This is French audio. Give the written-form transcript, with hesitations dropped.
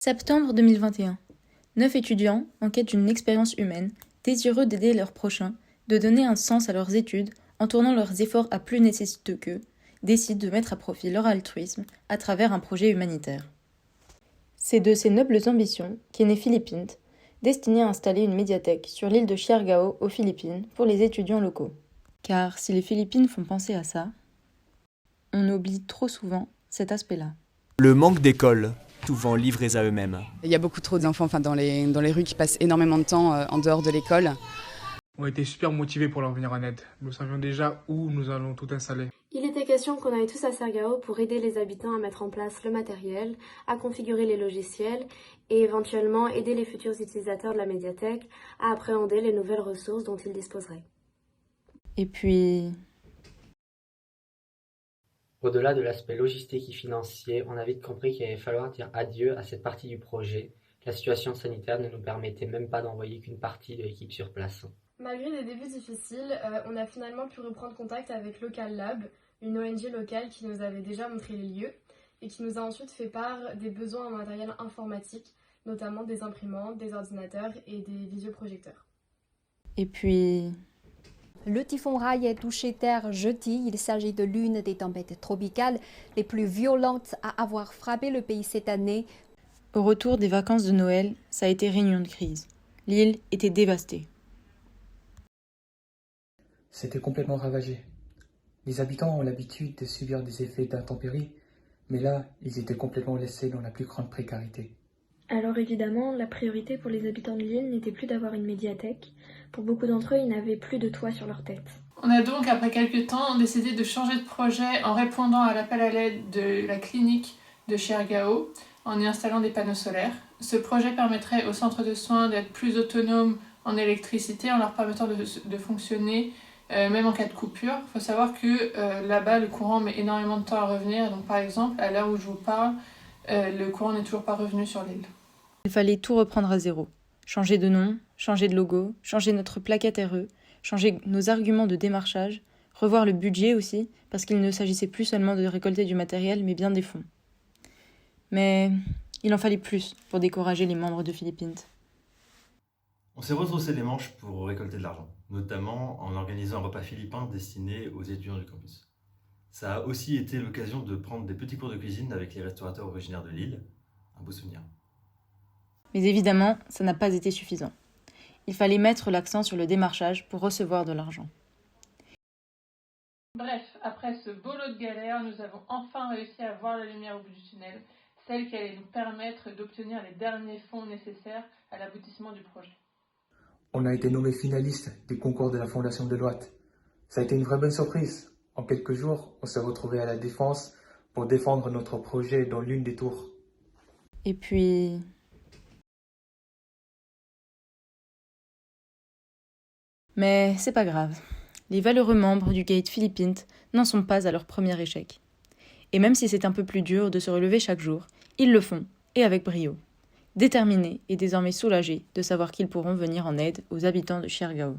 Septembre 2021. 9 étudiants, en quête d'une expérience humaine, désireux d'aider leurs prochains, de donner un sens à leurs études, en tournant leurs efforts à plus nécessiteux qu'eux, décident de mettre à profit leur altruisme à travers un projet humanitaire. C'est de ces nobles ambitions qu'est né Philippint, destiné à installer une médiathèque sur l'île de Siargao aux Philippines pour les étudiants locaux. Car si les Philippines font penser à ça, on oublie trop souvent cet aspect-là. Le manque d'écoles, souvent livrés à eux-mêmes. Il y a beaucoup trop d'enfants dans les rues qui passent énormément de temps en dehors de l'école. On était super motivés pour leur venir en aide. Nous savions déjà où nous allons tout installer. Il était question qu'on aille tous à Siargao pour aider les habitants à mettre en place le matériel, à configurer les logiciels et éventuellement aider les futurs utilisateurs de la médiathèque à appréhender les nouvelles ressources dont ils disposeraient. Et puis... Au-delà de l'aspect logistique et financier, on a vite compris qu'il allait falloir dire adieu à cette partie du projet. La situation sanitaire ne nous permettait même pas d'envoyer qu'une partie de l'équipe sur place. Malgré des débuts difficiles, on a finalement pu reprendre contact avec Local Lab, une ONG locale qui nous avait déjà montré les lieux et qui nous a ensuite fait part des besoins en matériel informatique, notamment des imprimantes, des ordinateurs et des visioprojecteurs. Et puis... Le typhon Rai a touché terre jeudi. Il s'agit de l'une des tempêtes tropicales les plus violentes à avoir frappé le pays cette année. Au retour des vacances de Noël, ça a été réunion de crise. L'île était dévastée. C'était complètement ravagé. Les habitants ont l'habitude de subir des effets d'intempéries, mais là, ils étaient complètement laissés dans la plus grande précarité. Alors évidemment, la priorité pour les habitants de l'île n'était plus d'avoir une médiathèque. Pour beaucoup d'entre eux, ils n'avaient plus de toit sur leur tête. On a donc, après quelques temps, décidé de changer de projet en répondant à l'appel à l'aide de la clinique de Siargao, en y installant des panneaux solaires. Ce projet permettrait aux centres de soins d'être plus autonomes en électricité en leur permettant de fonctionner même en cas de coupure. Il faut savoir que là-bas, le courant met énormément de temps à revenir. Donc, par exemple, à l'heure où je vous parle, le courant n'est toujours pas revenu sur l'île. Il fallait tout reprendre à zéro. Changer de nom, changer de logo, changer notre plaquette RE, changer nos arguments de démarchage, revoir le budget aussi, parce qu'il ne s'agissait plus seulement de récolter du matériel, mais bien des fonds. Mais il en fallait plus pour décourager les membres de Philippint. On s'est retroussé les manches pour récolter de l'argent, notamment en organisant un repas philippin destiné aux étudiants du campus. Ça a aussi été l'occasion de prendre des petits cours de cuisine avec les restaurateurs originaires de l'île. Un beau souvenir. Mais évidemment, ça n'a pas été suffisant. Il fallait mettre l'accent sur le démarchage pour recevoir de l'argent. Bref, après ce beau lot de galères, nous avons enfin réussi à voir la lumière au bout du tunnel, celle qui allait nous permettre d'obtenir les derniers fonds nécessaires à l'aboutissement du projet. On a été nommé finaliste du concours de la Fondation Deloitte. Ça a été une vraie bonne surprise. En quelques jours, on s'est retrouvés à la Défense pour défendre notre projet dans l'une des tours. Et puis... Mais c'est pas grave. Les valeureux membres du Gate Philippint n'en sont pas à leur premier échec. Et même si c'est un peu plus dur de se relever chaque jour, ils le font, et avec brio. Déterminés et désormais soulagés de savoir qu'ils pourront venir en aide aux habitants de Siargao.